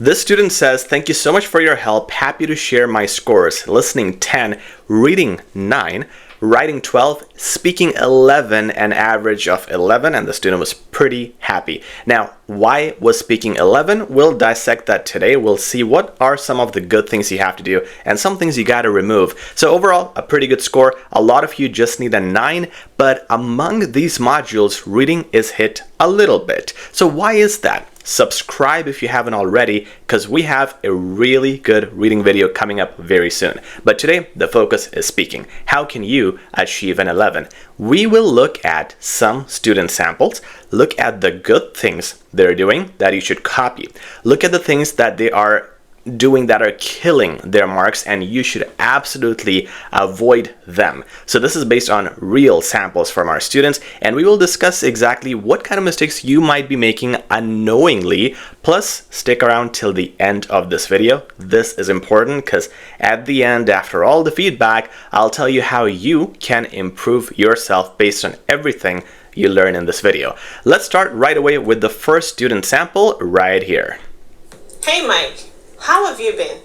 This student says, thank you so much for your help. Happy to share my scores. Listening 10, reading 9, writing 12, speaking 11, an average of 11, and the student was pretty happy. Now, why was speaking 11? We'll dissect that today. We'll see what are some of the good things you have to do and some things you got to remove. So overall, a pretty good score. A lot of you just need a 9, but among these modules, reading is hit a little bit. So why is that? Subscribe if you haven't already, because we have a really good reading video coming up very soon. But today, the focus is speaking. How can you achieve an 11? We will look at some student samples, look at the good things they're doing that you should copy, look at the things that they are doing that are killing their marks and you should absolutely avoid them. So this is based on real samples from our students, and we will discuss exactly what kind of mistakes you might be making unknowingly. Plus, stick around till the end of this video. This is important because at the end, after all the feedback, I'll tell you how you can improve yourself based on everything you learn in this video. Let's start right away with the first student sample right here. Hey Mike. How have you been?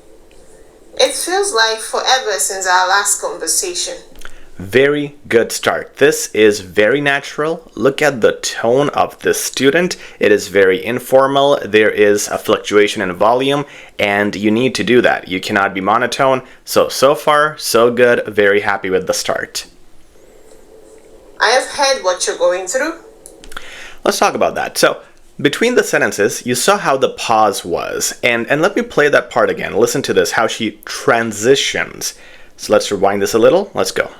It feels like forever since our last conversation. Very good start. This is very natural. Look at the tone of this student. It is very informal. There is a fluctuation in volume, and you need to do that. You cannot be monotone. So far, so good. Very happy with the start. I have heard what you're going through. Let's talk about that. So, between the sentences, you saw how the pause was, and let me play that part again. Listen to this, how she transitions. So let's rewind this a little. Let's go.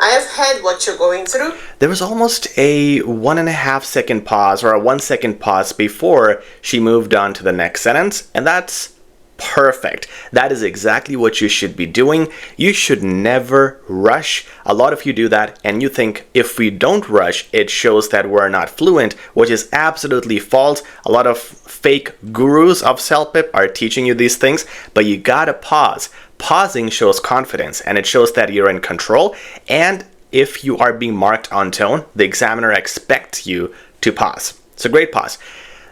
I have heard what you're going through. There was almost a 1.5 second pause or a 1 second pause before she moved on to the next sentence, and that's perfect. That is exactly what you should be doing. You should never rush. A lot of you do that and you think if we don't rush, it shows that we're not fluent, which is absolutely false. A lot of fake gurus of CELPIP are teaching you these things, but you gotta pause. Pausing shows confidence and it shows that you're in control, and if you are being marked on tone, the examiner expects you to pause. So great pause.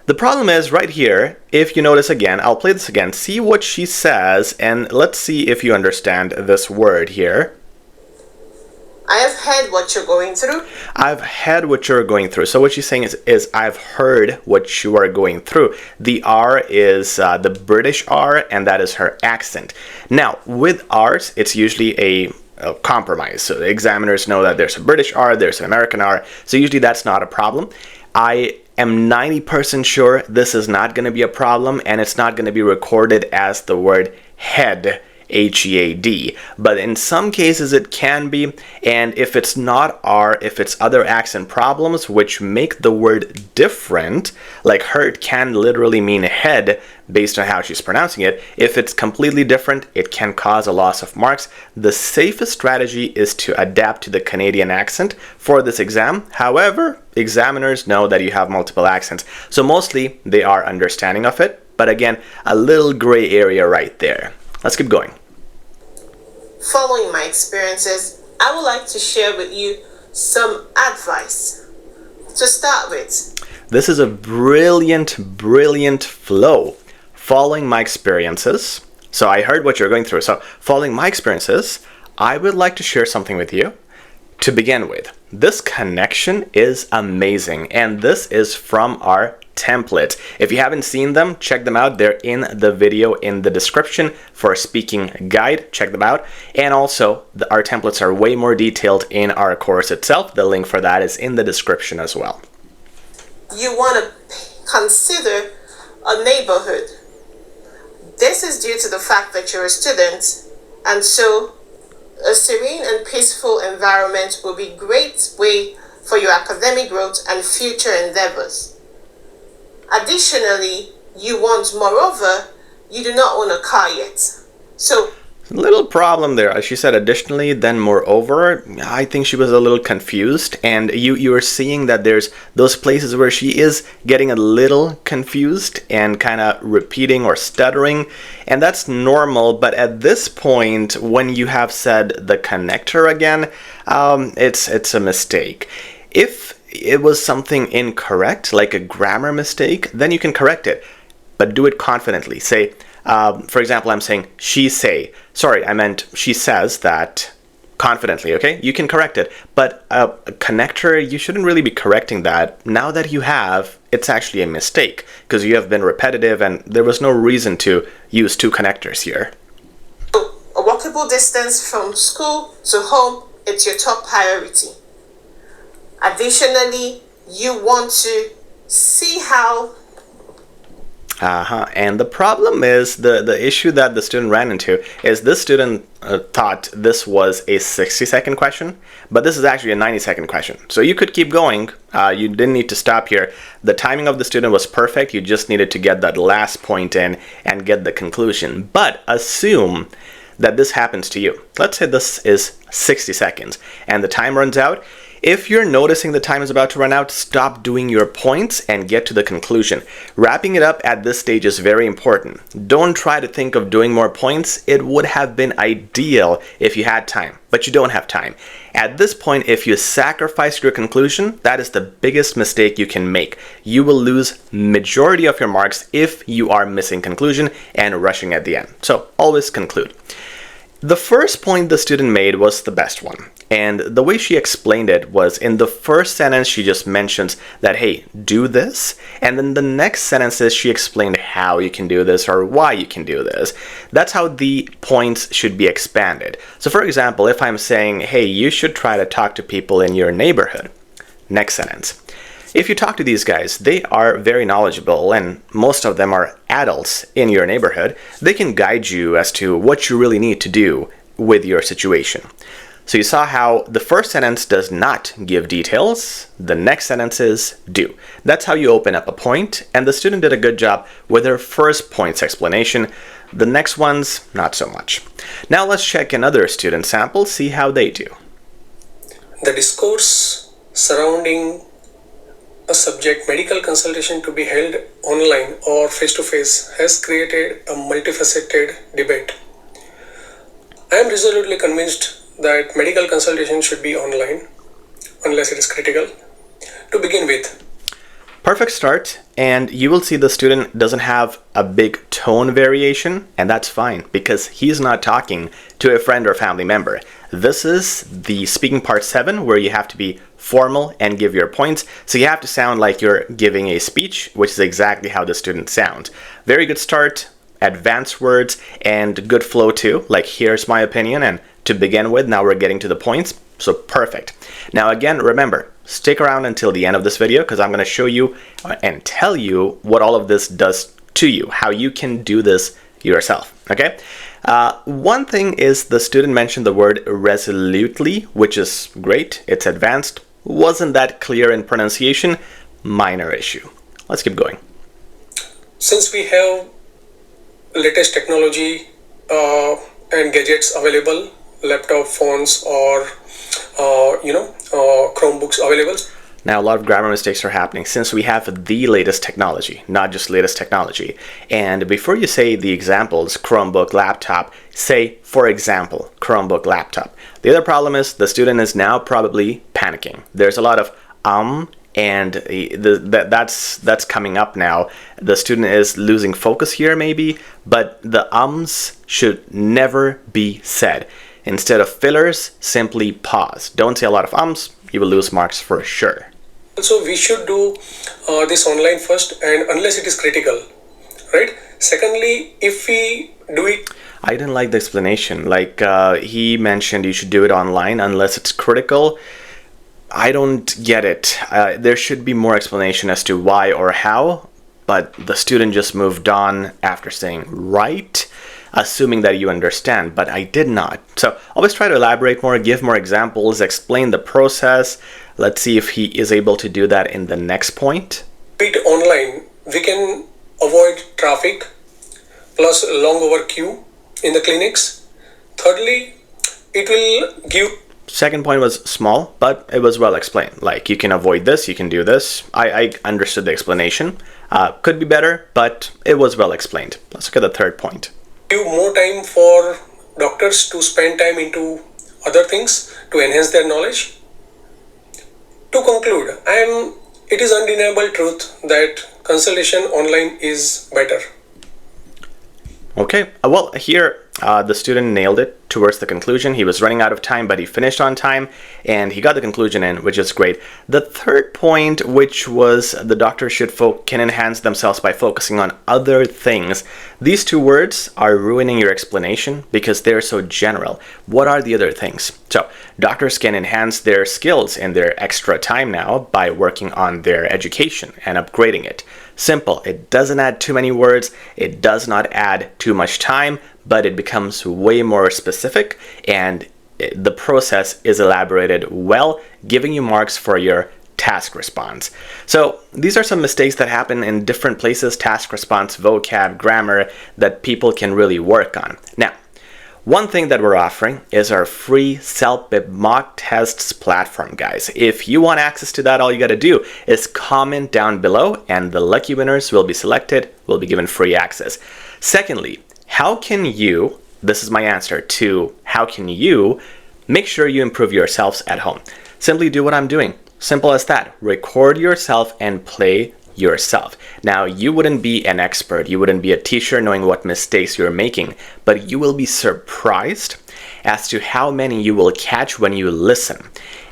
The problem is right here, if you notice again, I'll play this again, see what she says, and let's see if you understand this word here. I have heard what you're going through. I've heard what you're going through. So what she's saying is I've heard what you are going through. The R is the British R, and that is her accent. Now, with R's, it's usually a compromise. So the examiners know that there's a British R, there's an American R, so usually that's not a problem. I am 90% sure this is not going to be a problem, and it's not going to be recorded as the word head, H-E-A-D, but in some cases it can be, and if it's not R, if it's other accent problems which make the word different, like hurt can literally mean head based on how she's pronouncing it, if it's completely different, it can cause a loss of marks. The safest strategy is to adapt to the Canadian accent for this exam. However, examiners know that you have multiple accents, so mostly they are understanding of it, but again, a little gray area right there. Let's keep going. Following my experiences, I would like to share with you some advice. To start with, this is a brilliant flow. Following my experiences. So I heard what you're going through. So following my experiences, I would like to share something with you. To begin with, this connection is amazing, and this is from our template. If you haven't seen them, check them out. They're in the video in the description for a speaking guide. Check them out. And also, our templates are way more detailed in our course itself. The link for that is in the description as well. You want to consider a neighborhood. This is due to the fact that you're a student, and so a serene and peaceful environment will be a great way for your academic growth and future endeavors. Additionally, moreover, you do not own a car yet. So, a little problem there. She said additionally, then moreover. I think she was a little confused, and you are seeing that there's those places where she is getting a little confused and kind of repeating or stuttering, and that's normal. But at this point, when you have said the connector again, it's a mistake. If it was something incorrect, like a grammar mistake, then you can correct it. but do it confidently. Say, for example, I'm saying she say. Sorry, I meant she says that confidently, okay? You can correct it, but a connector, you shouldn't really be correcting that. Now that you have, it's actually a mistake because you have been repetitive and there was no reason to use two connectors here. A walkable distance from school to home, it's your top priority. Additionally, you want to see how And the problem is, the issue that the student ran into is this student thought this was a 60-second question, but this is actually a 90-second question. So you could keep going. You didn't need to stop here. The timing of the student was perfect. You just needed to get that last point in and get the conclusion. But assume that this happens to you. Let's say this is 60 seconds and the time runs out. If you're noticing the time is about to run out, stop doing your points and get to the conclusion. Wrapping it up at this stage is very important. Don't try to think of doing more points. It would have been ideal if you had time, but you don't have time. At this point, if you sacrifice your conclusion, that is the biggest mistake you can make. You will lose majority of your marks if you are missing conclusion and rushing at the end. So always conclude. The first point the student made was the best one. And the way she explained it was in the first sentence, she just mentions that, hey, do this. And then the next sentences, she explained how you can do this or why you can do this. That's how the points should be expanded. So for example, if I'm saying, hey, you should try to talk to people in your neighborhood. Next sentence. If you talk to these guys, they are very knowledgeable and most of them are adults in your neighborhood. They can guide you as to what you really need to do with your situation. So you saw how the first sentence does not give details, the next sentences do. That's how you open up a point, and the student did a good job with her first point's explanation. The next ones, not so much. Now let's check another student sample, see how they do. The discourse surrounding a subject medical consultation to be held online or face-to-face has created a multifaceted debate. I am resolutely convinced that medical consultation should be online unless it is critical to begin with. Perfect start, and you will see the student doesn't have a big tone variation, and that's fine because he's not talking to a friend or family member. This is the speaking part 7 where you have to be formal and give your points, so you have to sound like you're giving a speech, which is exactly how the student sounds. Very good start, advanced words, and good flow too, like here's my opinion, and to begin with, now we're getting to the points, so perfect. Now again, remember, stick around until the end of this video because I'm going to show you and tell you what all of this does to you, how you can do this yourself, okay? One thing is the student mentioned the word resolutely, which is great, it's advanced, wasn't that clear in pronunciation, minor issue. Let's keep going. Since we have latest technology and gadgets available, laptop, phones, or Chromebooks available. Now, a lot of grammar mistakes are happening since we have the latest technology, not just latest technology. And before you say the examples, Chromebook, laptop, say, for example, Chromebook, laptop. The other problem is the student is now probably panicking. There's a lot of and that's coming up now. The student is losing focus here maybe, but the should never be said. Instead of fillers, simply pause. Don't say a lot of you will lose marks for sure. Also, we should do this online first, and unless it is critical, right? Secondly, if we do it, I didn't like the explanation. Like he mentioned you should do it online unless it's critical. I don't get it. There should be more explanation as to why or how, but the student just moved on after saying right, assuming that you understand, but I did not. So always try to elaborate more, give more examples, explain the process. Let's see if he is able to do that in the next point. It online, we can avoid traffic plus long over queue in the clinics. Thirdly, it will give. Second point was small, but it was well explained. Like you can avoid this, you can do this. I understood the explanation. Could be better, but it was well explained. Let's look at the third point. Give more time for doctors to spend time into other things to enhance their knowledge. To conclude, it is undeniable truth that consultation online is better. Okay, well, here the student nailed it towards the conclusion. He was running out of time, but he finished on time and he got the conclusion in, which is great. The third point, which was the doctor can enhance themselves by focusing on other things. These two words are ruining your explanation because they're so general. What are the other things? So doctors can enhance their skills in their extra time now by working on their education and upgrading it. Simple. It doesn't add too many words. It does not add too much time, but it becomes way more specific and the process is elaborated well, giving you marks for your task response. So these are some mistakes that happen in different places, task response, vocab, grammar, that people can really work on. Now, one thing that we're offering is our free CELPIP mock tests platform, guys. If you want access to that, all you got to do is comment down below and the lucky winners will be selected, will be given free access. Secondly, how can you, this is my answer to how can you make sure you improve yourselves at home? Simply do what I'm doing. Simple as that. Record yourself and play yourself. Now, you wouldn't be an expert, you wouldn't be a teacher knowing what mistakes you're making, but you will be surprised as to how many you will catch when you listen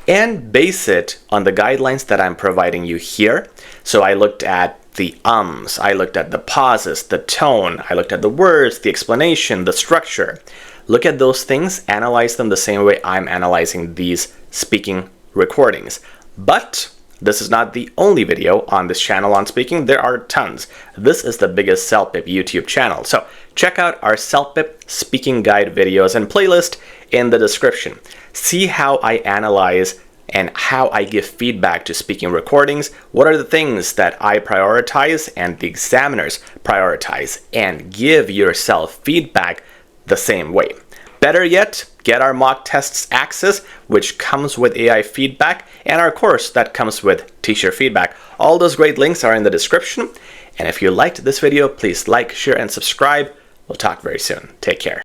and base it on the guidelines that I'm providing you here. So I looked at the ums, I looked at the pauses, the tone, I looked at the words, the explanation, the structure. Look at those things, analyze them the same way I'm analyzing these speaking recordings. But this is not the only video on this channel on speaking. There are tons. This is the biggest CELPIP YouTube channel. So check out our CELPIP speaking guide videos and playlist in the description. See how I analyze and how I give feedback to speaking recordings. What are the things that I prioritize and the examiners prioritize, and give yourself feedback the same way. Better yet, get our mock tests access, which comes with AI feedback, and our course that comes with teacher feedback. All those great links are in the description. And if you liked this video, please like, share, and subscribe. We'll talk very soon. Take care.